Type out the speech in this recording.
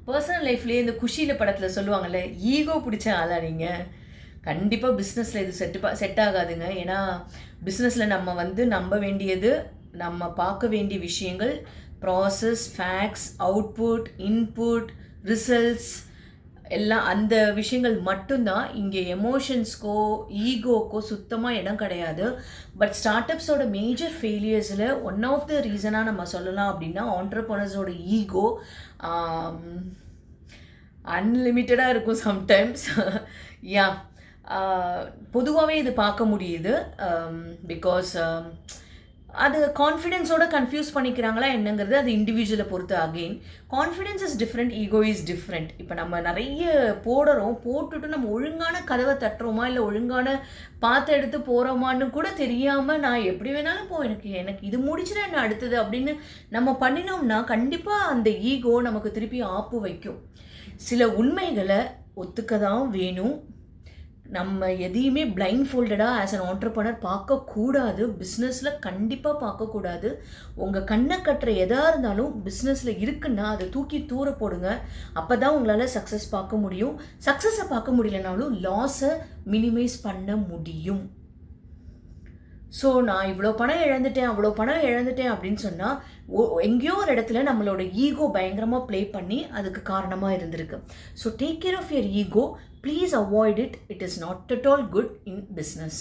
Personal லைஃப்லேயே இந்த குஷியில் படத்தில் சொல்லுவாங்கள்ல, ஈகோ பிடிச்ச ஆளா நீங்கள்? கண்டிப்பாக பிஸ்னஸில் இது செட் ஆகாதுங்க. ஏன்னா பிஸ்னஸில் நம்ம நம்ப வேண்டியது, நம்ம பார்க்க வேண்டிய விஷயங்கள், process, facts, output, input, results எல்லாம் அந்த விஷயங்கள் மட்டும்தான். இங்கே எமோஷன்ஸ்க்கோ ஈகோக்கோ சுத்தமாக இடம் கிடையாது. பட் ஸ்டார்ட் அப்ஸோட மேஜர் ஃபெயிலியர்ஸில் ஒன் ஆஃப் த ரீசனாக நம்ம சொல்லலாம் அப்படின்னா ஆண்டர்ப்ரனர்ஸோட ஈகோ அன்லிமிட்டடாக இருக்கும் சம்டைம்ஸ். யா பொதுவாகவே இது பார்க்க முடியுது. பிகாஸ் அது கான்ஃபிடென்ஸோட கன்ஃபியூஸ் பண்ணிக்கிறாங்களா என்னங்கிறது அது இண்டிவிஜுவலை பொறுத்து. Again confidence is different, ego is different. இப்போ நம்ம நிறைய போட்டுட்டு நம்ம ஒழுங்கான கதவை தட்டுறோமா இல்லை ஒழுங்கான பார்த்து எடுத்து போகிறோமான்னு கூட தெரியாமல் நான் எப்படி வேணாலும் எனக்கு இது முடிச்சுனா என்ன அடுத்தது அப்படின்னு நம்ம பண்ணினோம்னா கண்டிப்பாக அந்த ஈகோ நமக்கு திருப்பி ஆப்பு வைக்கும். சில உண்மைகளை ஒத்துக்க தான் வேணும். நம்ம எதையுமே பிளைண்ட் ஃபோல்டடாக ஆஸ் அன் ஆண்டர்ப்ரனர் பார்க்கக்கூடாது. பிஸ்னஸில் கண்டிப்பாக பார்க்கக்கூடாது. உங்கள் கண்ணை கட்டுற எதாக இருந்தாலும் பிஸ்னஸில் இருக்குன்னா அதை தூக்கி தூர போடுங்க. அப்போ தான் உங்களால் சக்ஸஸ் பார்க்க முடியும். சக்ஸஸை பார்க்க முடியலனாலும் லாஸை மினிமைஸ் பண்ண முடியும். ஸோ நான் இவ்வளோ பணம் இழந்துட்டேன் அப்படின்னு சொன்னால் எங்கேயோ ஒரு இடத்துல நம்மளோட ஈகோ பயங்கரமாக ப்ளே பண்ணி அதுக்கு காரணமாக இருந்திருக்கு. So take care of your ego. Please avoid it. It is not at all good in business.